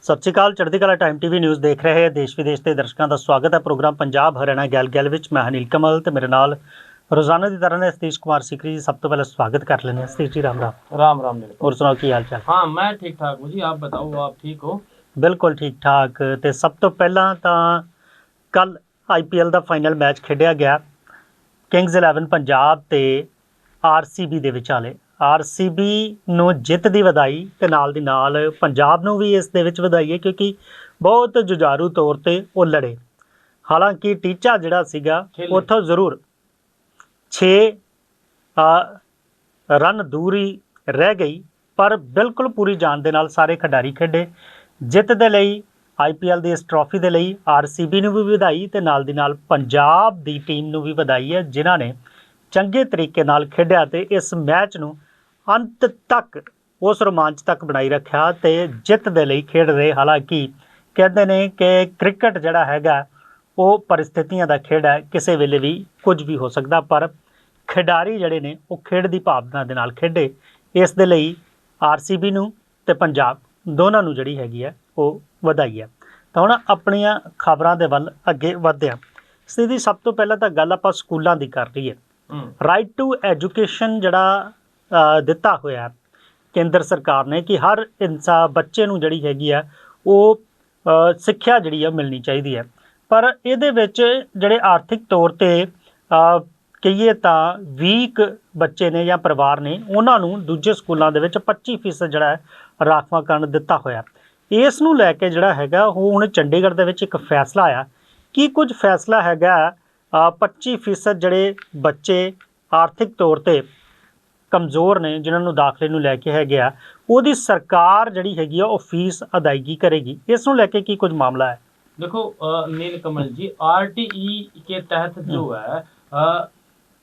ਸਤਿ ਸ਼੍ਰੀ ਅਕਾਲ। ਚੜ੍ਹਦੀ ਕਲਾ ਟਾਈਮ ਟੀਵੀ ਨਿਊਜ਼ ਦੇਖ ਰਹੇ ਦੇਸ਼ ਵਿਦੇਸ਼ ਦੇ ਦਰਸ਼ਕਾਂ ਦਾ ਸਵਾਗਤ ਹੈ। ਪ੍ਰੋਗਰਾਮ ਪੰਜਾਬ ਹਰਿਆਣਾ ਗੈਲ ਵਿੱਚ ਮੈਂ ਅਨਿਲ ਕਮਲ ਤੇ ਮੇਰੇ ਨਾਲ रोजाना की तरह सतीश कुमार सीकरी जी। सब तो पहले स्वागत कर लेने हैं सतीश जी। राम राम। राम राम। और सुनाओ की हाल चाल? हाँ मैं ठीक ठाक हूँ जी, आप बताओ आप ठीक हो? बिल्कुल ठीक ठाक। तो सब तो पहला तो कल IPL का फाइनल मैच खेडिया गया किंग्स 11 पंजाब ते RCB ਦੇ ਵਿਚਾਲੇ। RCB ਨੂੰ ਜਿੱਤ ਦੀ ਵਧਾਈ ਤੇ ਨਾਲ ਦੀ ਨਾਲ ਪੰਜਾਬ ਨੂੰ ਵੀ ਇਸ ਦੇ ਵਿੱਚ ਵਧਾਈ ਹੈ ਕਿਉਂਕਿ ਬਹੁਤ ਜੁਝਾਰੂ ਤੌਰ ਤੇ ਉਹ ਲੜੇ। ਹਾਲਾਂਕਿ ਟੀਚਾ ਜਿਹੜਾ ਸੀਗਾ ਉੱਥੋਂ ਜ਼ਰੂਰ 6 ਰਨ दूर ही रह गई, पर बिल्कुल पूरी जान दे नाल सारे खिडारी खेडे। जित दे लई IPL ਦੀ ਇਸ ਟਰਾਫੀ ਦੇ ਲਈ RCB ਨੂੰ ਵੀ ਵਧਾਈ ਤੇ ਨਾਲ ਦੀ ਨਾਲ ਪੰਜਾਬ ਦੀ ਟੀਮ ਨੂੰ ਵੀ ਵਧਾਈ ਹੈ ਜਿਨ੍ਹਾਂ ਨੇ ਚੰਗੇ ਤਰੀਕੇ ਨਾਲ ਖੇਡਿਆ ਤੇ ਇਸ ਮੈਚ ਨੂੰ ਅੰਤ ਤੱਕ ਉਸ ਰੋਮਾਂਚ ਤੱਕ ਬਣਾਈ ਰੱਖਿਆ ਤੇ ਜਿੱਤ ਦੇ ਲਈ ਖੇਡ ਰਹੇ। ਹਾਲਾਂਕਿ ਕਹਿੰਦੇ ਨੇ ਕਿ ਕ੍ਰਿਕਟ ਜਿਹੜਾ ਹੈਗਾ ਉਹ परिस्थितियां ਦਾ ਖੇਡ ਹੈ, ਕਿਸੇ ਵੇਲੇ ਵੀ ਕੁਝ ਵੀ ਹੋ ਸਕਦਾ, ਪਰ ਖਿਡਾਰੀ ਜਿਹੜੇ ਨੇ ਉਹ ਖੇਡ ਦੀ ਭਾਵਨਾ ਦੇ ਨਾਲ ਖੇਡੇ। ਇਸ ਦੇ ਲਈ RCB ਨੂੰ ਤੇ ਪੰਜਾਬ ਦੋਨਾਂ ਨੂੰ ਜਿਹੜੀ ਹੈਗੀ ਹੈ ਉਹ ਵਧਾਈ ਹੈ। ਤਾਂ ਹੁਣ ਆਪਣੀਆਂ ਖਬਰਾਂ ਦੇ ਵੱਲ ਅੱਗੇ ਵਧਦੇ ਹਾਂ। ਸਿੱਧੀ ਸਭ ਤੋਂ ਪਹਿਲਾਂ ਤਾਂ ਗੱਲ ਆਪਾਂ ਸਕੂਲਾਂ ਦੀ ਕਰ ਰਹੀ ਹੈ। ਰਾਈਟ ਟੂ ਐਜੂਕੇਸ਼ਨ ਜਿਹੜਾ ਦਿੱਤਾ ਹੋਇਆ ਕੇਂਦਰ ਸਰਕਾਰ ਨੇ ਕਿ ਹਰ ਇਨਸਾਨ ਬੱਚੇ ਨੂੰ ਜਿਹੜੀ ਹੈਗੀ ਆ ਉਹ ਸਿੱਖਿਆ ਜਿਹੜੀ ਆ ਮਿਲਣੀ ਚਾਹੀਦੀ ਹੈ, ਪਰ ਇਹਦੇ ਵਿੱਚ ਜਿਹੜੇ ਆਰਥਿਕ ਤੌਰ ਤੇ ਕਹੀਏ ਤਾਂ ਵੀਕ ਬੱਚੇ ਨੇ ਜਾਂ ਪਰਿਵਾਰ ਨੇ ਉਹਨਾਂ ਨੂੰ ਦੂਜੇ ਸਕੂਲਾਂ ਦੇ ਵਿੱਚ 25% ਜਿਹੜਾ ਹੈ ਰਾਖਵਾਂਕਰਨ ਦਿੱਤਾ ਹੋਇਆ। ਇਸ ਨੂੰ ਲੈ ਕੇ ਜਿਹੜਾ ਹੈਗਾ ਉਹ ਹੁਣ ਚੰਡੀਗੜ੍ਹ ਦੇ ਵਿੱਚ ਇੱਕ ਫੈਸਲਾ ਆਇਆ। ਕੀ ਕੁਝ ਫੈਸਲਾ ਹੈਗਾ 25% ਜਿਹੜੇ ਬੱਚੇ ਆਰਥਿਕ ਤੌਰ ਤੇ ਕਮਜ਼ੋਰ ਨੇ ਜਿਨ੍ਹਾਂ ਨੂੰ ਦਾਖਲੇ ਨੂੰ ਲੈ ਕੇ ਹੈਗੇ ਆ ਉਹਦੀ ਸਰਕਾਰ ਜਿਹੜੀ ਹੈਗੀ ਆ ਉਹ ਫੀਸ ਅਦਾਇਗੀ ਕਰੇਗੀ। ਇਸ ਨੂੰ ਲੈ ਕੇ ਕੀ ਕੁਝ ਮਾਮਲਾ ਹੈ? देखो नील कमल जी, RTE के तहत जो है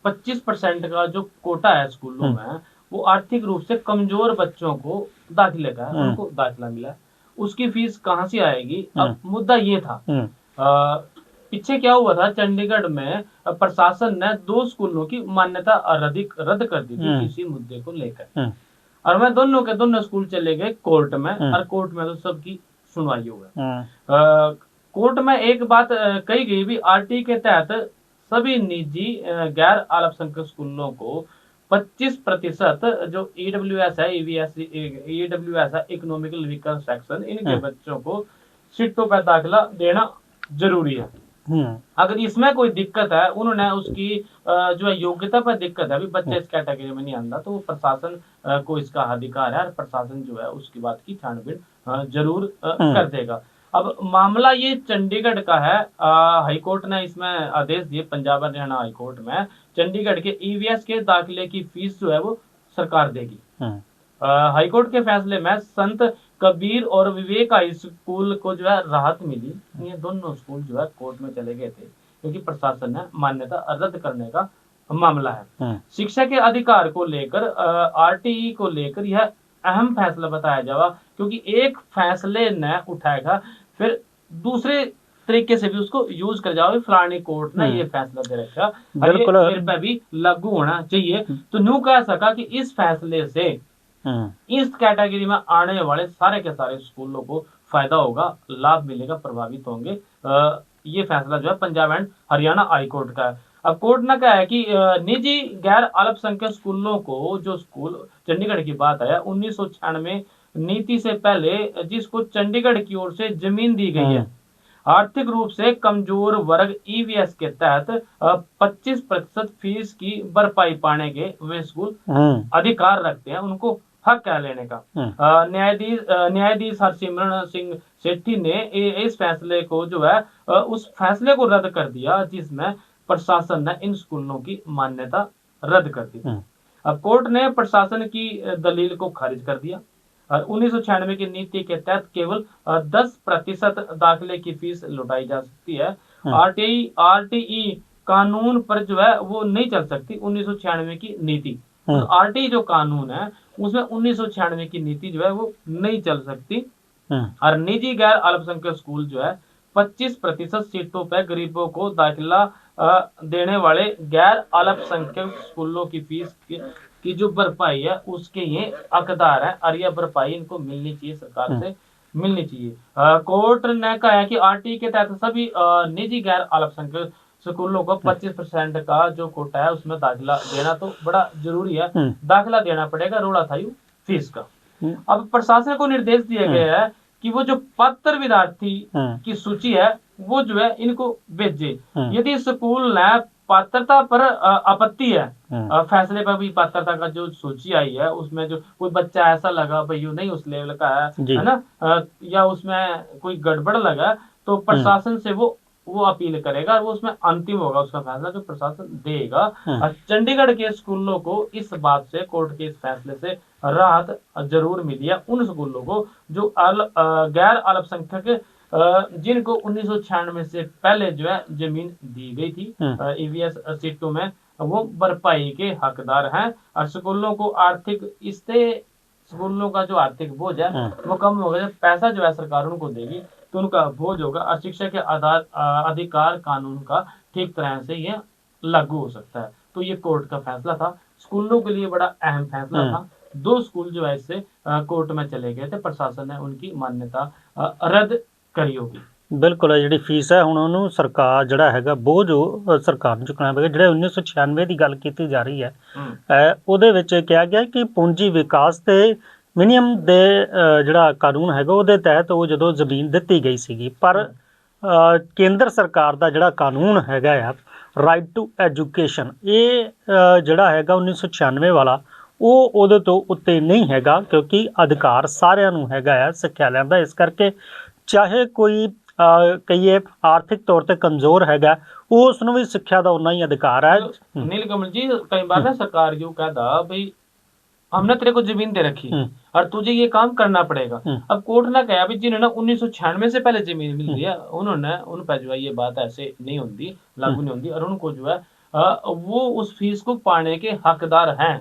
25% का जो कोटा है स्कूलों में वो आर्थिक रूप से कमजोर बच्चों को दाखिले का है, उनको दाखिला मिला है। उसकी फीस कहाँ से आएगी? अब मुद्दा ये था पीछे क्या हुआ था, चंडीगढ़ में प्रशासन ने 2 स्कूलों की मान्यता रद्द कर दी थी किसी मुद्दे को लेकर, और मैं दोनों के दोनों स्कूल चले गए कोर्ट में, और कोर्ट में तो सबकी सुनवाई हो गई। कोर्ट में एक बात कही गई भी RTE के तहत सभी निजी गैर अल्पसंख्यक स्कूलों को 25% जो EWS है, EWS है, इकोनॉमिकल वीकर सेक्शन, इनके बच्चों को सीटों पर दाखिला देना जरूरी है। अगर इसमें कोई दिक्कत है, उन्होंने उसकी जो है योग्यता पर दिक्कत है, अभी बच्चे इस कैटेगरी में नहीं आंदा, तो वो प्रशासन को इसका अधिकार है और प्रशासन जो है उसकी बात की छानबीन जरूर कर देगा। अब मामला ये चंडीगढ़ का है। हाईकोर्ट ने इसमें आदेश दिए, पंजाब हरियाणा हाईकोर्ट में चंडीगढ़ के EVS के दाखिले की फीस जो है वो सरकार देगी। हाईकोर्ट के फैसले में संत कबीर और विवेक हाई स्कूल को जो है राहत मिली। ये दोनों स्कूल जो है कोर्ट में चले गए थे क्योंकि प्रशासन ने मान्यता रद्द करने का मामला है। शिक्षा के अधिकार को लेकर RTE को लेकर यह अहम फैसला बताया जाएगा, क्योंकि एक फैसले ने उठाएगा फिर दूसरे तरीके से भी उसको यूज कर जाओगे। फलानी कोर्ट ने ये फैसला दे रखा, बिल्कुल मेरे पे भी लागू होना चाहिए, तो न्यू कह सका कि इस फैसले से इस कैटेगरी में आने वाले सारे के सारे स्कूलों को फायदा होगा, लाभ मिलेगा, प्रभावित होंगे। ये फैसला जो है Punjab and Haryana high court का है। अब कोर्ट ने कहा है कि निजी गैर अल्पसंख्यक स्कूलों को, जो स्कूल चंडीगढ़ की बात है 1996 नीति से पहले जिसको चंडीगढ़ की ओर से जमीन दी गई है, आर्थिक रूप से कमजोर वर्ग EVS के तहत 25% फीस की भरपाई पाने के वे स्कूल अधिकार रखते हैं, उनको हक है लेने का। न्यायाधीश हरसिमरन सिंह सेठी ने इस फैसले को जो है उस फैसले को रद्द कर दिया जिसमें प्रशासन ने इन स्कूलों की मान्यता रद्द कर दी। अब कोर्ट ने प्रशासन की दलील को खारिज कर दिया और 1996 की नीति के तहत केवल 10% दाखिले की फीस लौटाई जा सकती है। RTE कानून पर जो है वो नहीं चल सकती 1996 की नीति। RTE जो कानून है उसमें 1996 की नीति जो है वो नहीं चल सकती, और निजी गैर अल्पसंख्यक स्कूल जो है 25% सीटों पर गरीबों को दाखिला देने वाले गैर अल्पसंख्यक स्कूलों की फीस की जो भरपाई है उसके ये हकदार है, और यह भरपाई इनको मिलनी चाहिए सरकार से। मिलनी चाहिए। कोर्ट ने कहा है कि आरटी के तहत सभी निजी गैर अल्पसंख्यक स्कूलों को 25% का जो कोटा है उसमें दाखिला देना तो बड़ा जरूरी है। दाखिला देना पड़ेगा, रोड़ा था फीस का। अब प्रशासन को निर्देश दिया गया है कि वो जो पात्र विद्यार्थी की सूची है वो जो है इनको भेजे। यदि स्कूल ने पात्रता पर आपत्ति है, फैसले पर भी पात्रता का जो सूची आई है उसमें जो कोई बच्चा ऐसा लगा भाई नहीं उस लेवल का है ना, या उसमें कोई गड़बड़ लगा, तो प्रशासन से वो अपील करेगा, वो उसमें अंतिम होगा उसका फैसला जो प्रशासन देगा। और चंडीगढ़ के स्कूलों को इस बात से, कोर्ट के इस फैसले से राहत जरूर मिली है उन स्कूलों को जो गैर अल्पसंख्यक जिनको 1996 से पहले जो है जमीन दी गई थी ईवीएस सीटों में, वो भरपाई के हकदार हैं। और स्कूलों को आर्थिक, इससे स्कूलों का जो आर्थिक बोझ है वो कम होगा। जब पैसा जो है सरकार उनको देगी तो उनका बोझ होगा और शिक्षा के अधिकार कानून का ठीक तरह से ये लागू हो सकता है। तो ये कोर्ट का फैसला था, स्कूलों के लिए बड़ा अहम फैसला था। 2 स्कूल जो है इससे कोर्ट में चले गए थे, प्रशासन ने उनकी मान्यता रद्द करी होगी। बिल्कुल है, ਜਿਹੜੀ ਫੀਸ ਹੈ ਹੁਣ ਉਹਨੂੰ ਸਰਕਾਰ ਜਿਹੜਾ ਹੈਗਾ ਬੋਝ ਸਰਕਾਰ ਨੂੰ ਚੁੱਕਣਾ ਪਵੇਗਾ। ਜਿਹੜੇ 1996 ਦੀ ਗੱਲ ਕੀਤੀ ਜਾ ਰਹੀ ਹੈ ਉਹਦੇ ਵਿੱਚ ਕਿਹਾ ਗਿਆ ਕਿ ਪੂੰਜੀ ਵਿਕਾਸ ਤੇ ਮਿਨੀਮਮ ਦੇ ਜਿਹੜਾ ਕਾਨੂੰਨ ਹੈਗਾ ਉਹਦੇ ਤਹਿਤ ਉਹ ਜਦੋਂ ਜ਼ਮੀਨ ਦਿੱਤੀ ਗਈ ਸੀਗੀ, ਪਰ ਕੇਂਦਰ ਸਰਕਾਰ ਦਾ ਜਿਹੜਾ ਕਾਨੂੰਨ ਹੈਗਾ ਆ ਰਾਈਟ ਟੂ ਐਜੂਕੇਸ਼ਨ, ਇਹ ਜਿਹੜਾ ਹੈਗਾ 1996 ਵਾਲਾ ਉਹ ਉਹਦੇ ਤੋਂ ਉੱਤੇ ਨਹੀਂ ਹੈਗਾ, ਕਿਉਂਕਿ ਅਧਿਕਾਰ ਸਾਰਿਆਂ ਨੂੰ ਹੈਗਾ ਆ ਸਿੱਖਿਆ ਲੈਣ ਦਾ। ਇਸ ਕਰਕੇ ਚਾਹੇ ਕੋਈ ਕਹੀਏ ਆਰਥਿਕ ਤੌਰ ਤੇ ਕਮਜ਼ੋਰ ਹੈਗਾ, ਉਸ ਨੂੰ ਵੀ ਸਿੱਖਿਆ ਦਾ ਉਨਾ ਹੀ ਅਧਿਕਾਰ है। नीलकमल जी, कई बार ना सरकार यूं कहता भाई हमने तेरे को जमीन दे रखी और तुझे ये काम करना पड़ेगा। अब कोर्ट ने कहा भी जिन्होंने 1996 से पहले जमीन मिल रही है उन्होंने, उन पर जो है ये बात ऐसे नहीं होती, लागू नहीं होती, और उनको जो है वो उस फीस को पाने के हकदार हैं।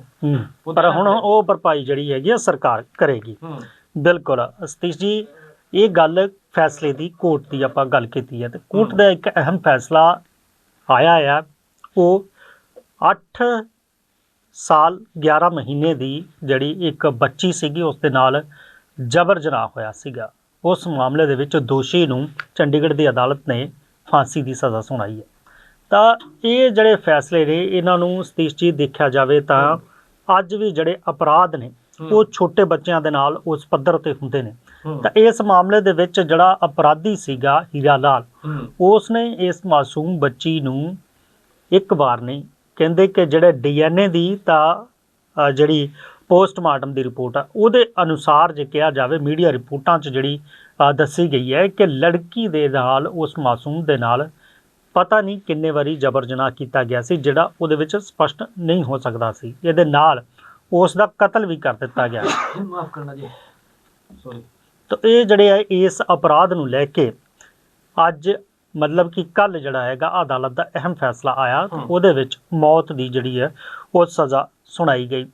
पर हुण ਉਹ ਭਰਪਾਈ ਜਿਹੜੀ ਹੈਗੀ ਆ ਸਰਕਾਰ ਕਰੇਗੀ। ਬਿਲਕੁਲ ਸਤੀਸ਼ ਜੀ, ਇਹ ਗੱਲ ਫੈਸਲੇ ਦੀ ਕੋਰਟ ਦੀ ਆਪਾਂ ਗੱਲ ਕੀਤੀ ਹੈ ਤੇ ਕੋਰਟ ਦਾ ਇੱਕ ਅਹਿਮ ਫੈਸਲਾ ਆਇਆ ਆ। ਉਹ 8 ਸਾਲ 11 ਮਹੀਨੇ ਦੀ ਜਿਹੜੀ ਇੱਕ ਬੱਚੀ ਸੀਗੀ ਉਸ ਦੇ ਨਾਲ ਜਬਰ ਜਨਾਹ ਹੋਇਆ ਸੀਗਾ। ਉਸ ਮਾਮਲੇ ਦੇ ਵਿੱਚ ਦੋਸ਼ੀ ਨੂੰ ਚੰਡੀਗੜ੍ਹ ਦੀ ਅਦਾਲਤ ਨੇ ਫਾਂਸੀ ਦੀ ਸਜ਼ਾ ਸੁਣਾਈ ਹੈ। ਤਾਂ ਇਹ ਜਿਹੜੇ ਫੈਸਲੇ ਨੇ ਇਹਨਾਂ ਨੂੰ ਸਤੀਸ਼ ਜੀ ਦੇਖਿਆ ਜਾਵੇ ਤਾਂ ਅੱਜ ਵੀ ਜਿਹੜੇ ਅਪਰਾਧ ਨੇ ਉਹ ਛੋਟੇ ਬੱਚਿਆਂ ਦੇ ਨਾਲ ਉਸ ਪੱਧਰ ਤੇ ਹੁੰਦੇ ਨੇ। ਤਾਂ ਇਸ ਮਾਮਲੇ ਦੇ ਵਿੱਚ ਜਿਹੜਾ ਅਪਰਾਧੀ ਸੀਗਾ ਹੀਰਾ ਲਾਲ, ਉਸ ਨੇ ਇਸ ਮਾਸੂਮ ਬੱਚੀ ਨੂੰ ਇੱਕ ਵਾਰ ਨਹੀਂ, ਕਹਿੰਦੇ ਕਿ ਜਿਹੜੇ DNA ਦੀ ਤਾਂ ਜਿਹੜੀ ਪੋਸਟਮਾਰਟਮ ਦੀ ਰਿਪੋਰਟ ਆ ਉਹਦੇ ਅਨੁਸਾਰ ਜੇ ਕਿਹਾ ਜਾਵੇ ਮੀਡੀਆ ਰਿਪੋਰਟਾਂ 'ਚ ਜਿਹੜੀ ਦੱਸੀ ਗਈ ਹੈ ਕਿ ਲੜਕੀ ਦੇ ਨਾਲ, ਉਸ ਮਾਸੂਮ ਦੇ ਨਾਲ ਪਤਾ ਨਹੀਂ ਕਿੰਨੇ ਵਾਰੀ ਜਬਰ ਜਨਾਹ ਕੀਤਾ ਗਿਆ ਸੀ, ਜਿਹੜਾ ਉਹਦੇ ਵਿੱਚ ਸਪਸ਼ਟ ਨਹੀਂ ਹੋ ਸਕਦਾ ਸੀ। ਇਹਦੇ ਨਾਲ ਉਸ ਦਾ ਕਤਲ ਵੀ ਕਰ ਦਿੱਤਾ ਗਿਆ। ਮਾਫ ਕਰਨਾ ਜੀ, ਸੌਰੀ। ਤਾਂ ਇਹ ਜਿਹੜੇ ਹੈ ਇਸ ਅਪਰਾਧ ਨੂੰ ਲੈ ਕੇ ਅੱਜ ਮਤਲਬ ਕਿ ਕੱਲ ਜਿਹੜਾ ਹੈਗਾ ਅਦਾਲਤ ਦਾ ਅਹਿਮ ਫੈਸਲਾ ਆਇਆ, ਉਹਦੇ ਵਿੱਚ ਮੌਤ ਦੀ ਜਿਹੜੀ ਹੈ ਉਹ ਸਜ਼ਾ ਸੁਣਾਈ ਗਈ।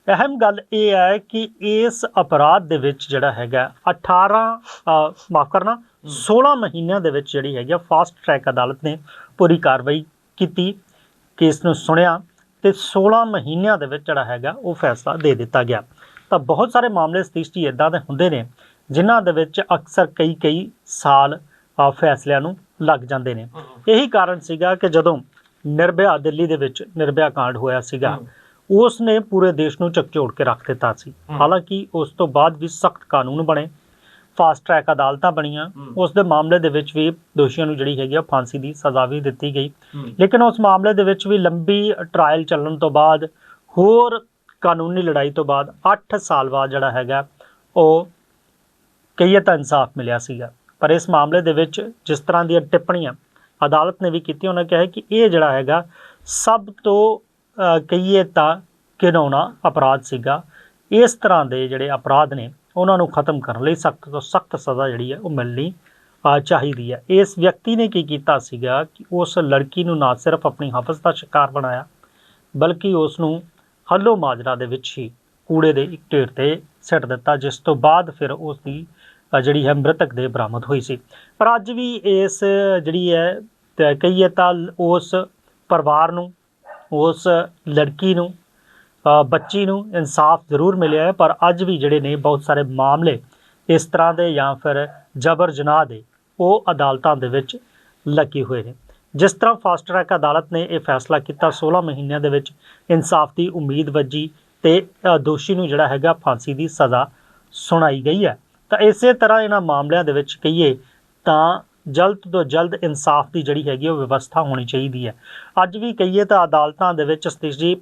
ਅਹਿਮ ਗੱਲ ਇਹ ਹੈ ਕਿ ਇਸ ਅਪਰਾਧ ਦੇ ਵਿੱਚ ਜਿਹੜਾ ਹੈਗਾ 16 ਮਹੀਨਿਆਂ ਦੇ ਵਿੱਚ ਜਿਹੜੀ ਹੈਗੀ ਫਾਸਟ ਟਰੈਕ ਅਦਾਲਤ ਨੇ ਪੂਰੀ ਕਾਰਵਾਈ ਕੀਤੀ, ਕੇਸ ਨੂੰ ਸੁਣਿਆ ਤੇ 16 ਮਹੀਨਿਆਂ ਦੇ ਵਿੱਚ ਜਿਹੜਾ ਹੈਗਾ ਉਹ ਫੈਸਲਾ ਦੇ ਦਿੱਤਾ ਗਿਆ। ਤਾਂ ਬਹੁਤ ਸਾਰੇ ਮਾਮਲੇ ਸਤੀਸ਼ ਜੀ ਇੱਦਾਂ ਦੇ ਹੁੰਦੇ ਨੇ ਜਿਨ੍ਹਾਂ ਦੇ ਵਿੱਚ ਅਕਸਰ ਕਈ ਸਾਲ ਫੈਸਲਿਆਂ ਨੂੰ ਲੱਗ ਜਾਂਦੇ ਨੇ। ਇਹੀ ਕਾਰਨ ਸੀਗਾ ਕਿ ਜਦੋਂ ਨਿਰਭਇਆ, ਦਿੱਲੀ ਦੇ ਵਿੱਚ ਨਿਰਭਇਆ ਕਾਂਡ ਹੋਇਆ ਸੀਗਾ, ਉਸ ਨੇ ਪੂਰੇ ਦੇਸ਼ ਨੂੰ ਝਕਝੋਰ ਕੇ ਰੱਖ ਦਿੱਤਾ ਸੀ। ਹਾਲਾਂਕਿ ਉਸ ਤੋਂ ਬਾਅਦ ਵੀ ਸਖਤ ਕਾਨੂੰਨ ਬਣੇ, ਫਾਸਟ ਟਰੈਕ ਅਦਾਲਤਾਂ ਬਣੀਆਂ, ਉਸ ਦੇ ਮਾਮਲੇ ਦੇ ਵਿੱਚ ਵੀ ਦੋਸ਼ੀਆਂ ਨੂੰ ਜਿਹੜੀ ਹੈਗੀ ਆ ਫਾਂਸੀ ਦੀ ਸਜ਼ਾ ਵੀ ਦਿੱਤੀ ਗਈ। ਲੇਕਿਨ ਉਸ ਮਾਮਲੇ ਦੇ ਵਿੱਚ ਵੀ ਲੰਬੀ ਟਰਾਇਲ ਚੱਲਣ ਤੋਂ ਬਾਅਦ, ਹੋਰ ਕਾਨੂੰਨੀ ਲੜਾਈ ਤੋਂ ਬਾਅਦ 8 ਸਾਲ ਬਾਅਦ ਜਿਹੜਾ ਹੈਗਾ ਉਹ ਕਹੀਏ ਤਾਂ ਇਨਸਾਫ ਮਿਲਿਆ ਸੀਗਾ। ਪਰ ਇਸ ਮਾਮਲੇ ਦੇ ਵਿੱਚ ਜਿਸ ਤਰ੍ਹਾਂ ਦੀਆਂ ਟਿੱਪਣੀਆਂ ਅਦਾਲਤ ਨੇ ਵੀ ਕੀਤੀਆਂ, ਉਹਨਾਂ ਕਿਹਾ ਕਿ ਇਹ ਜਿਹੜਾ ਹੈਗਾ ਸਭ ਤੋਂ ਕਹੀਏ ਤਾਂ ਘਿਨੌਣਾ ਅਪਰਾਧ ਸੀਗਾ। ਇਸ ਤਰ੍ਹਾਂ ਦੇ ਜਿਹੜੇ ਅਪਰਾਧ ਨੇ ਉਹਨਾਂ ਨੂੰ ਖਤਮ ਕਰਨ ਲਈ ਸਖਤ ਤੋਂ ਸਖਤ ਸਜ਼ਾ ਜਿਹੜੀ ਹੈ ਉਹ ਮਿਲਣੀ ਚਾਹੀਦੀ ਹੈ। ਇਸ ਵਿਅਕਤੀ ਨੇ ਕੀ ਕੀਤਾ ਸੀਗਾ ਕਿ ਉਸ ਲੜਕੀ ਨੂੰ ਨਾ ਸਿਰਫ ਆਪਣੀ ਹਵਸ ਦਾ ਸ਼ਿਕਾਰ ਬਣਾਇਆ, ਬਲਕਿ ਉਸ ਨੂੰ ਹੱਲੋ ਮਾਜਰਾ ਦੇ ਵਿੱਚ ਹੀ ਕੂੜੇ ਦੇ ਇੱਕ ਢੇਰ 'ਤੇ ਸਿੱਟ ਦਿੱਤਾ, ਜਿਸ ਤੋਂ ਬਾਅਦ ਫਿਰ ਉਸ ਦੀ ਜਿਹੜੀ ਹੈ ਮ੍ਰਿਤਕ ਦੇਹ ਬਰਾਮਦ ਹੋਈ ਸੀ। ਪਰ ਅੱਜ ਵੀ ਇਸ ਜਿਹੜੀ ਹੈ ਕਹੀਏ ਤਾਂ ਉਸ ਪਰਿਵਾਰ ਨੂੰ, ਉਸ ਲੜਕੀ ਨੂੰ, ਬੱਚੀ ਨੂੰ ਇਨਸਾਫ ਜ਼ਰੂਰ ਮਿਲਿਆ ਹੈ। ਪਰ ਅੱਜ ਵੀ ਜਿਹੜੇ ਨੇ ਬਹੁਤ ਸਾਰੇ ਮਾਮਲੇ इस तरह के या फिर जबर जनाह के वो अदालतों के विच लगे हुए हैं। जिस तरह फास्ट ट्रैक अदालत ने यह फैसला किया 16 महीनों के विच इंसाफ की उम्मीद वजी तो दोषी नूं जिहड़ा हैगा फांसी की सज़ा सुनाई गई है। तो इस तरह इन्हां मामलों के विच कहीए तो जल्द तो जल्द इंसाफ की जिहड़ी हैगी व्यवस्था होनी चाहिए है। अज भी कहीए तो अदालतों के विच सतीश जी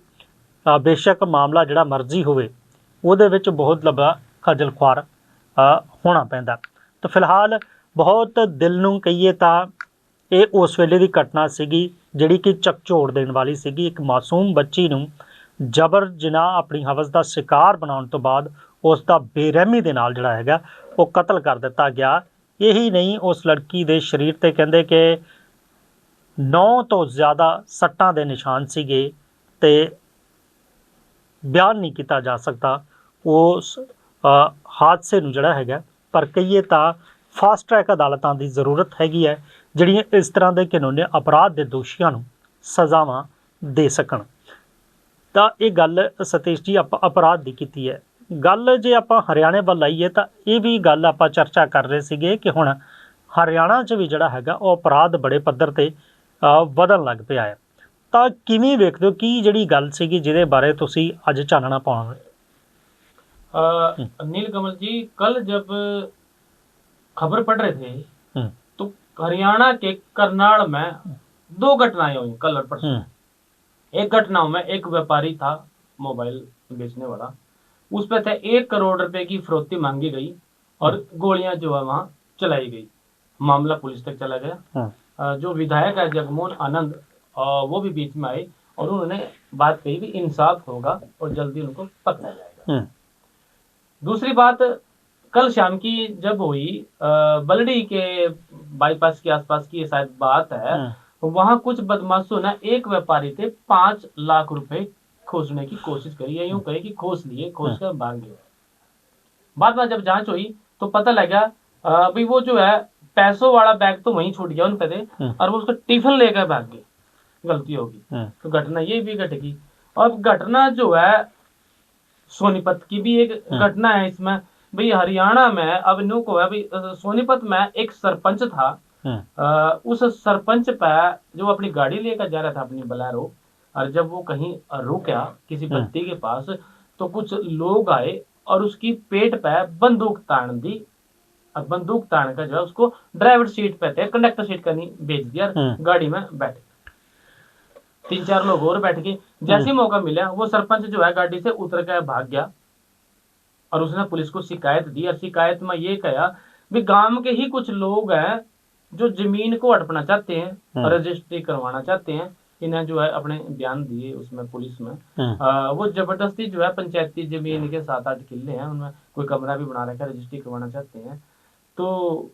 बेशक मामला जिहड़ा मर्जी होवे उहदे विच बहुत लंबा खजल खुआर होना पैंदा। तो फिलहाल बहुत दिल नूं कहीए तो ये उस वेले की घटना सीगी जिहड़ी कि झकझोर देण वाली सीगी। एक मासूम बच्ची नूं जबर जनाह अपनी हवस का शिकार बनाने तो बाद उसका बेरहमी दे नाल जिहड़ा हैगा वो कतल कर दिता गया। यही नहीं, उस लड़की के शरीर ते कहंदे कि 9 तो ज़्यादा सट्टां दे निशान सीगे ते बयान नहीं किया जा सकता उस हादसे नूं जिहड़ा हैगा। पर कहीए तो फास्ट ट्रैक अदालतों की जरूरत हैगी है जिहड़ियां इस तरह के कानूनी अपराध के दोषियों नूं सज़ावां दे सकण। तो ये गल सतीश जी आप अपराध की कीती है। गल जे आप हरियाणे वाल आईए तो ये भी गल आप चर्चा कर रहे सीगे कि हुण हरियाणा च भी जिहड़ा हैगा वो अपराध बड़े पद्धर ते वधन लग पिया है। तो किवें वेखदे हो कि जिहड़ी गल सीगी जिहदे बारे तुसीं अज चानना पाउणा? नीलकमल जी, कल जब खबर पढ़ रहे थे हम्म, तो हरियाणा के करनाल में 2 घटनाएं हुई कल और परसों। एक घटनाओं में एक व्यापारी था मोबाइल बेचने वाला, उस पे थे 1 करोड़ रुपए की फिरौती मांगी गई और गोलियां जो है वहां चलाई गई। मामला पुलिस तक चला गया। जो विधायक है जगमोहन आनंद वो भी बीच में आए और उन्होंने बात कही कि इंसाफ होगा और जल्दी उनको पकड़ा जाएगा। दूसरी बात, कल शाम की जब हुई बलडी के बाईपास के आसपास की ये शायद बात है, वहां कुछ बदमाशों ने एक व्यापारी से 5 लाख रुपए खोजने की कोशिश करी है। यूं कहे कि खोज लिए, खोज कर भाग गए। बाद में जब जांच हुई तो पता लगा भाई वो जो है पैसों वाला बैग तो वहीं छूट गया उन पे और वो उसका टिफिन लेकर भाग गए। गलती होगी तो घटना ये भी घटेगी। और घटना जो है सोनीपत की भी एक घटना है इसमें। भाई हरियाणा में अब न्यू को है भाई सोनीपत में एक सरपंच था। उस सरपंच पे जो अपनी गाड़ी लेकर जा रहा था अपनी बलेरो, और जब वो कहीं रुका किसी बत्ती के पास तो कुछ लोग आए और उसकी पेट पे बंदूक तान दी। अब बंदूक तान कर जो है उसको ड्राइवर सीट पे थे, कंडक्टर सीट का नहीं भेज दिया, गाड़ी में बैठे 3-4 लोग और बैठ गए। जैसे मौका मिला वो सरपंच जो है गाड़ी से उतर कर भाग गया और उसने पुलिस को शिकायत दी। और शिकायत में ये कहा भी गांव के ही कुछ लोग हैं जो जमीन को हड़पना चाहते हैं और रजिस्ट्री करवाना चाहते हैं। इन्हें जो है अपने बयान दिए उसमें पुलिस में वो जबरदस्ती जो है पंचायती जमीन के 7-8 किले हैं उनमें कोई कमरा भी बना रखा है, रजिस्ट्री करवाना चाहते हैं। तो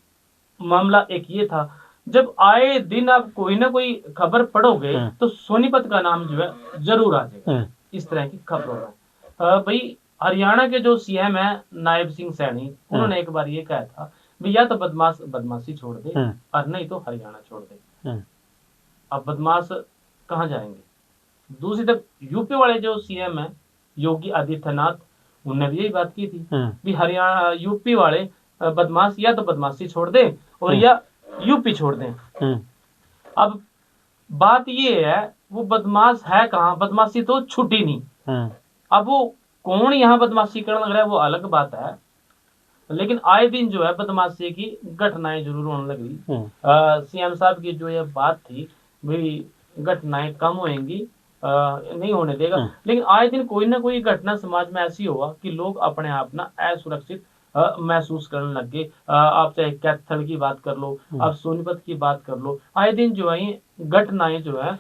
मामला एक ये था। जब आए दिन आप कोई ना कोई खबर पढ़ोगे तो सोनीपत का नाम जो है जरूर आ जाएगा इस तरह की खबरों में। भाई हरियाणा के जो सीएम है नायब सिंह सैनी, उन्होंने एक बार ये कहा था भैया तो बदमाशी छोड़ दे और नहीं तो हरियाणा छोड़ दे। अब बदमाश कहाँ जाएंगे? दूसरी तरफ यूपी वाले जो सीएम है योगी आदित्यनाथ, उन्होंने भी यही बात की थी कि हरियाणा यूपी वाले बदमाश या तो बदमाशी छोड़ दे और या यूपी छोड़ दें। अब बात ये है वो बदमाश है कहाँ? बदमाशी तो छुट्टी नहीं। अब वो कौन यहाँ बदमाशी करने लग रहा है वो अलग बात है, लेकिन आए दिन जो है बदमाशी की घटनाएं जरूर होने लग रही। सीएम साहब की जो ये बात थी भाई घटनाएं कम होंगी, नहीं होने देगा, लेकिन आए दिन कोई ना कोई घटना समाज में ऐसी होगा कि लोग अपने आप ना असुरक्षित महसूस करने लग गए। आप चाहे कैथल की बात कर लो, आप सोनीपत की बात कर लो, आए दिन जो है घटनाएं जो है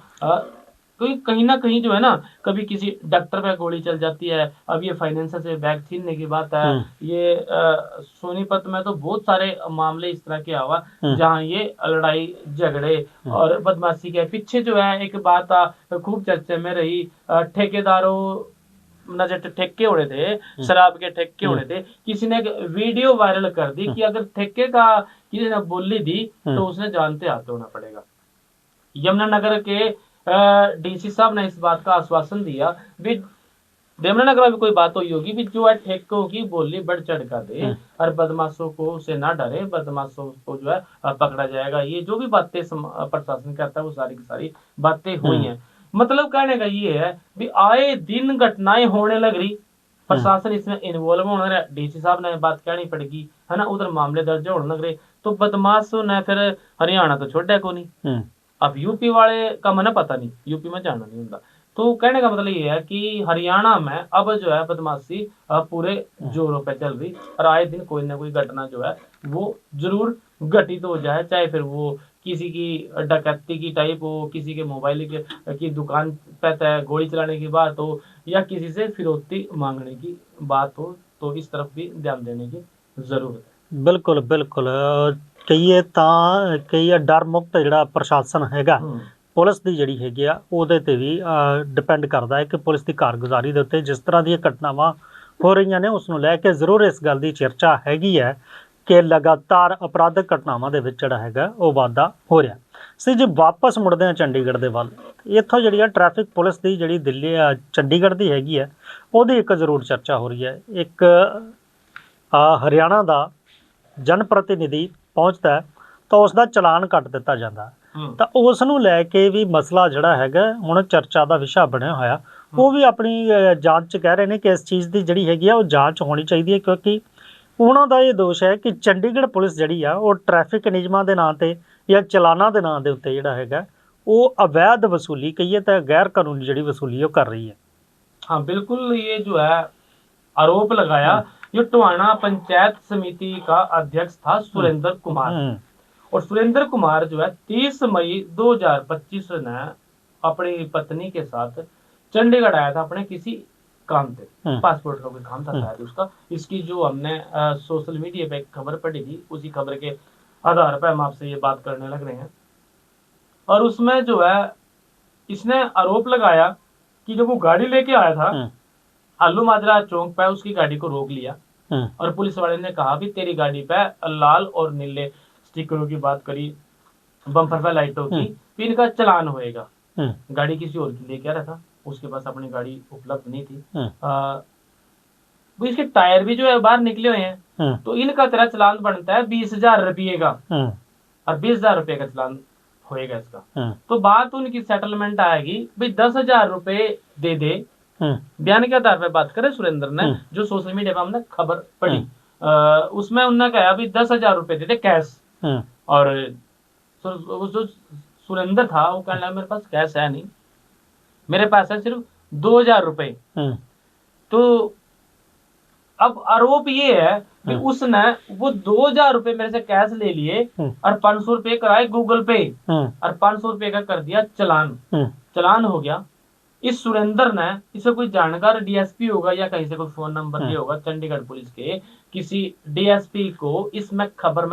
कोई कहीं ना कहीं जो है ना, कभी किसी डॉक्टर पे गोली चल जाती है। अब ये फाइनेंसर से बैग छीनने की बात है। ये सोनीपत में तो बहुत सारे मामले इस तरह के हुआ जहाँ ये लड़ाई झगड़े और बदमाशी के पीछे जो है एक बात खूब चर्चा में रही। ठेकेदारों नजर ठेके होने थे, शराब के ठेके होने थे। किसी ने एक वीडियो वायरल कर दी कि अगर ठेके का किसी ने बोली दी तो उसने जानते हाथ होना पड़ेगा। यमुनानगर के डीसी साहब ने इस बात का आश्वासन दिया भी देवनानगर में भी कोई बात हुई होगी भी जो है ठेकों की बोली बढ़ चढ़ कर दे और बदमाशों को से ना डरे, बदमाशों को जो है पकड़ा जाएगा। ये जो भी बातें प्रशासन कहता है वो सारी की सारी बातें हुई हैं। मतलब कहने का ये है भी आए दिन घटनाएं होने लग रही, प्रशासन इसमें इन्वॉल्व होने लगा, डीसी साहब ने बात कहनी पड़ेगी, है ना, उधर मामले दर्ज होने लग रहे। तो बदमाशों ने फिर हरियाणा तो छोड़ा को नहीं, अब यूपी वाले का मैंने पता नहीं, यूपी में जाना नहीं होता। तो कहने का मतलब ये है कि हरियाणा में अब जो है बदमाशी पूरे जोरों पे चल रही और आए दिन कोई ना कोई घटना जो है वो जरूर घटित हो जाए, चाहे फिर वो किसी की डकैती की टाइप हो, किसी के मोबाइल की दुकान पे गोली चलाने की बात हो, या किसी से फिरौती मांगने की बात हो। तो इस तरफ भी ध्यान देने की जरूरत है। बिल्कुल बिल्कुल कहिए ਤਾਂ ਕਈ ਡਰ ਮੁਕਤ ਜਿਹੜਾ ਪ੍ਰਸ਼ਾਸਨ ਹੈਗਾ ਪੁਲਿਸ ਦੀ ਜਿਹੜੀ ਹੈਗੀ ਆ ਉਹਦੇ ਤੇ ਵੀ ਡਿਪੈਂਡ ਕਰਦਾ ਹੈ ਕਿ ਪੁਲਿਸ ਦੀ ਕਾਰਗੁਜ਼ਾਰੀ ਦੇ ਉੱਤੇ ਜਿਸ ਤਰ੍ਹਾਂ ਦੀਆਂ ਘਟਨਾਵਾਂ ਹੋ ਰਹੀਆਂ ਨੇ ਉਸ ਨੂੰ ਲੈ ਕੇ ਜ਼ਰੂਰ ਇਸ ਗੱਲ ਦੀ ਚਰਚਾ ਹੈਗੀ ਹੈ ਕਿ ਲਗਾਤਾਰ ਅਪਰਾਧਿਕ ਘਟਨਾਵਾਂ ਦੇ ਵਿੱਚ ਜਿਹੜਾ ਹੈਗਾ ਉਹ ਵਾਧਾ ਹੋ ਰਿਹਾ ਸੀ। ਜੇ ਵਾਪਸ ਮੁੜਦੇ ਹਾਂ ਚੰਡੀਗੜ੍ਹ ਦੇ ਵੱਲ, ਇੱਥੋਂ ਜਿਹੜੀ ਆ ਟ੍ਰੈਫਿਕ ਪੁਲਿਸ ਦੀ ਜਿਹੜੀ ਦਿੱਲੀ ਚੰਡੀਗੜ੍ਹ ਦੀ ਹੈਗੀ ਹੈ ਉਹਦੀ ਇੱਕ ਜ਼ਰੂਰ ਚਰਚਾ ਹੋ ਰਹੀ ਹੈ। ਇੱਕ ਹਰਿਆਣਾ ਦਾ ਜਨ ਪ੍ਰਤੀਨਿਧੀ ਪਹੁੰਚਦਾ ਤਾਂ ਉਸ ਦਾ ਚਲਾਨ ਕੱਟ ਦਿੱਤਾ ਜਾਂਦਾ ਤਾਂ ਉਸ ਨੂੰ ਲੈ ਕੇ ਵੀ ਮਸਲਾ ਜਿਹੜਾ ਹੈਗਾ ਹੁਣ ਚਰਚਾ ਦਾ ਵਿਸ਼ਾ ਬਣਿਆ ਹੋਇਆ। ਉਹ ਵੀ ਆਪਣੀ ਜਾਂਚ 'ਚ ਕਹਿ ਰਹੇ ਨੇ ਕਿ ਇਸ ਚੀਜ਼ ਦੀ ਜਿਹੜੀ ਹੈਗੀ ਆ ਉਹ ਜਾਂਚ ਹੋਣੀ ਚਾਹੀਦੀ ਹੈ, ਕਿਉਂਕਿ ਉਹਨਾਂ ਦਾ ਇਹ ਦੋਸ਼ ਹੈ ਕਿ ਚੰਡੀਗੜ੍ਹ ਪੁਲਿਸ ਜਿਹੜੀ ਆ ਉਹ ਟ੍ਰੈਫਿਕ ਨਿਯਮਾਂ ਦੇ ਨਾਂ 'ਤੇ ਜਾਂ ਚਲਾਨਾਂ ਦੇ ਨਾਂ ਦੇ ਉੱਤੇ ਜਿਹੜਾ ਹੈਗਾ ਉਹ अवैध वसूली कहिए तो गैर कानूनी जी वसूली कर रही है। हाँ बिल्कुल, ये जो है आरोप लगाया, ये टोहाना पंचायत समिति का अध्यक्ष था सुरेंद्र कुमार, और सुरेंद्र कुमार जो है 30 मई 2025 ने अपनी पत्नी के साथ चंडीगढ़ आया था अपने किसी काम पे, पासपोर्ट का कोई काम था शायद उसका। इसकी जो हमने सोशल मीडिया पे खबर पढ़ी थी, उसी खबर के आधार पर हम आपसे ये बात करने लग रहे हैं। और उसमें जो है इसने आरोप लगाया कि जब वो गाड़ी लेके आया था आलू माजरा चौक पे, उसकी गाड़ी को रोक लिया और पुलिस वाले ने कहा भी तेरी गाड़ी पे लाल और नीले स्टिकरों की बात करी, बम्पर पे लाइटों की, फिर इनका चलान होएगा। गाड़ी किसी और की लेके आ रहा था, उसके पास अपनी गाड़ी उपलब्ध नहीं थी। वो इसके टायर भी जो है बाहर निकले हुए हैं, तो इनका तेरा चलान बनता है 20,000 रुपये का, और 20,000 रुपये का चलान होएगा इसका। तो बात उनकी सेटलमेंट आएगी भाई 10,000 रुपये दे दे, बयान के आधार पर बात करे सुरेंद्र ने, जो सोशल मीडिया पर हमने खबर पढ़ी उसमें उन्होंने कहा भी 10,000 रुपये दे दे कैश। और जो सुरेंद्र था वो कहने लगा मेरे पास कैश है नहीं, मेरे पास है सिर्फ 2,000 रुपये। तो अब आरोप ये है कि उसने वो 2,000 रुपये मेरे से कैश ले लिए और 500 रुपये कराए गूगल पे और 500 रुपये का कर दिया चलान। चलान हो गया। इस सुरेंद्र ने, इसे कोई जानकार डीएसपी होगा या कहीं से कोई फोन नंबर दिया होगा चंडीगढ़ पुलिस के किसी डीएसपी को, इसमें खबर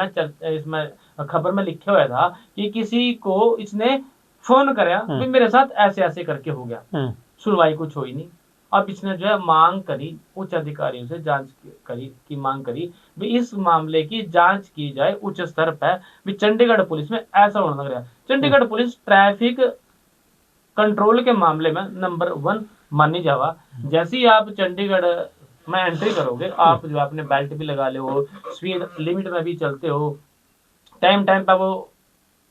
में लिखा हुआ था कि किसी को इसने फोन कराया कि मेरे साथ ऐसे ऐसे करके हो गया, सुनवाई कुछ हुई नहीं। अब इसने जो है मांग करी, उच्च अधिकारियों से जांच की मांग करी भी इस मामले की जांच की जाए उच्च स्तर पर। भी चंडीगढ़ पुलिस में ऐसा होने लग रहा है। चंडीगढ़ पुलिस ट्रैफिक कंट्रोल के मामले में नंबर 1 मानी जावा। जैसे ही आप चंडीगढ़ में एंट्री करोगे, आप जो अपने बेल्ट भी लगा ले हो, स्पीड लिमिट में भी चलते हो, टाइम पर वो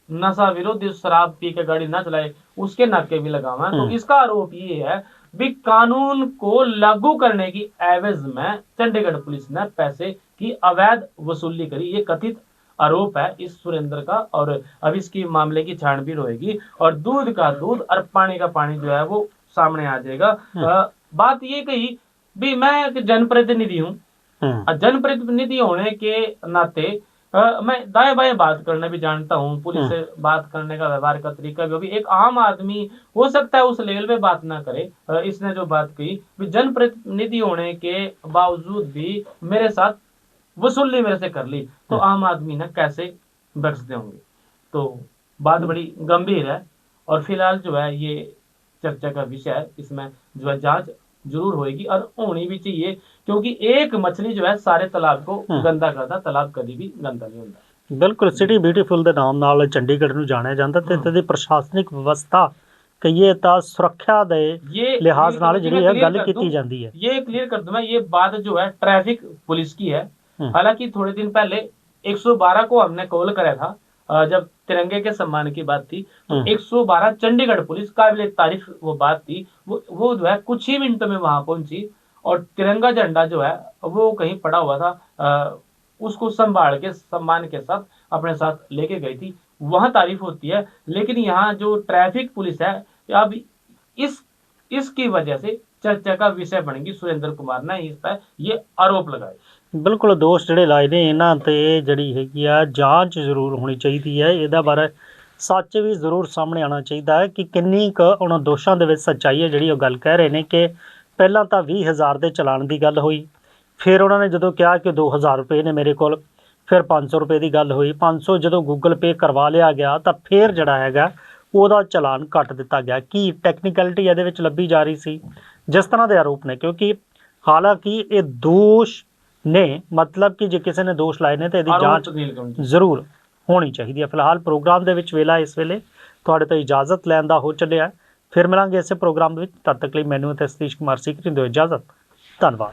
नशा विरोधी शराब पी के गाड़ी ना चलाए, उसके नाके भी लगा हुआ है। तो इसका आरोप ये है भी कानून को लागू करने की एवज में चंडीगढ़ पुलिस ने पैसे की अवैध वसूली करी। ये कथित आरोप है इस सुरेंद्र का, और अब इसकी मामले की छानबीन होगी और दूध का दूध और पानी का पानी जो है वो सामने आ जाएगा। बात ये कही भी मैं एक जनप्रतिनिधि हूँ, जनप्रतिनिधि होने के नाते मैं दाएं बाएं बात करना भी जानता हूँ, पुलिस से बात करने का व्यवहार का तरीका भी एक आम आदमी हो सकता है उस लेवल पे बात ना करे। इसने जो बात कही भी जनप्रतिनिधि होने के बावजूद भी मेरे साथ वसूली मेरे से कर ली, तो आम आदमी ने कैसे बख्शते होंगे। तो बात बड़ी गंभीर है और फिलहाल जो है ये चर्चा का विषय है, इसमें जो है जांच जरूर होगी और होनी भी चाहिए, क्योंकि एक मछली जो है सारे तालाब को गंदा करता, तालाब कभी भी गंदा नहीं होता। बिल्कुल, सिटी ब्यूटीफुल ਦੇ ਨਾਮ ਨਾਲ ਚੰਡੀਗੜ੍ਹ ਨੂੰ ਜਾਣਿਆ ਜਾਂਦਾ ਤੇ ਇੱਥੇ ਦੀ ਪ੍ਰਸ਼ਾਸਨਿਕ ਵਿਵਸਥਾ ਕਹੀਏ ਤਾਂ ਸੁਰੱਖਿਆ ਦੇ ये ਲਿਹਾਜ਼ clear ਨਾਲ कर दूं, ਜਿਹੜੀ मैं ਹੈ clear ਗੱਲ कर ਕੀਤੀ दूं। ਜਾਂਦੀ ਹੈ। ये क्लियर कर दूं मैं, ये बात जो है ट्रैफिक पुलिस की है। हालांकि थोड़े दिन पहले 112 को हमने कॉल करा था, जब तिरंगे के सम्मान की बात थी, तो 112 चंडीगढ़ पुलिस काबिल तारीफ वो बात थी। वो जो है कुछ ही मिनटों में वहां पहुंची और तिरंगा झंडा जो है वो कहीं पड़ा हुआ था, उसको संभाल के सम्मान के साथ अपने साथ लेके गई थी। वहां तारीफ होती है। लेकिन यहाँ जो ट्रैफिक पुलिस है, अब इसकी वजह से चर्चा का विषय बनेगी। सुरेंद्र कुमार ने इस पर ये आरोप लगाए। ਬਿਲਕੁਲ ਦੋਸ਼ ਜਿਹੜੇ ਲਾਏ ਨੇ ਇਹਨਾਂ ਤੇ ਜਿਹੜੀ ਹੈਗੀ ਆ ਜਾਂਚ ਜ਼ਰੂਰ ਹੋਣੀ ਚਾਹੀਦੀ ਹੈ। ਇਹਦਾ ਬਾਰੇ ਸੱਚ ਵੀ ਜ਼ਰੂਰ ਸਾਹਮਣੇ ਆਉਣਾ ਚਾਹੀਦਾ ਹੈ ਕਿ ਕਿੰਨੀ ਕੁ ਉਹਨਾਂ ਦੋਸ਼ਾਂ ਦੇ ਵਿੱਚ ਸੱਚਾਈ ਹੈ। ਜਿਹੜੀ ਉਹ ਗੱਲ ਕਹਿ ਰਹੇ ਨੇ ਕਿ ਪਹਿਲਾਂ ਤਾਂ 20,000 ਦੇ ਚਲਾਨ ਦੀ ਗੱਲ ਹੋਈ, ਫਿਰ ਉਹਨਾਂ ਨੇ ਜਦੋਂ ਕਿਹਾ ਕਿ 2,000 ਰੁਪਏ ਨੇ ਮੇਰੇ ਕੋਲ, ਫਿਰ 500 ਰੁਪਏ ਦੀ ਗੱਲ ਹੋਈ। 500 ਜਦੋਂ ਗੂਗਲ ਪੇ ਕਰਵਾ ਲਿਆ ਗਿਆ ਤਾਂ ਫਿਰ ਜਿਹੜਾ ਹੈਗਾ ਉਹਦਾ ਚਲਾਨ ਕੱਟ ਦਿੱਤਾ ਗਿਆ। ਕੀ ਟੈਕਨੀਕਲਿਟੀ ਇਹਦੇ ਵਿੱਚ ਲੱਭੀ ਜਾ ਰਹੀ ਸੀ? ਜਿਸ ਤਰ੍ਹਾਂ ਦੇ ਆਰੋਪ ਨੇ, ਕਿਉਂਕਿ ਹਾਲਾਂਕਿ ਇਹ ਦੋਸ਼ ਨੇ, ਮਤਲਬ ਕਿ ਜੇ ਕਿਸੇ ਨੇ ਦੋਸ਼ ਲਾਏ ਨੇ ਤਾਂ ਇਹਦੀ ਜਾਂਚ ਜ਼ਰੂਰ ਹੋਣੀ ਚਾਹੀਦੀ ਹੈ। ਫਿਲਹਾਲ ਪ੍ਰੋਗਰਾਮ ਦੇ ਵਿੱਚ ਵੇਲਾ ਇਸ ਵੇਲੇ ਤੁਹਾਡੇ ਤੋਂ ਇਜਾਜ਼ਤ ਲੈਣ ਦਾ ਹੋ ਚੱਲਿਆ। ਫਿਰ ਮਿਲਾਂਗੇ ਇਸੇ ਪ੍ਰੋਗਰਾਮ ਦੇ ਵਿੱਚ। ਤਦ ਤੱਕ ਲਈ ਮੈਨੂੰ ਅਤੇ ਸਤੀਸ਼ ਕੁਮਾਰ ਸੀਕਰੀ ਦਿਓ ਇਜਾਜ਼ਤ। ਧੰਨਵਾਦ।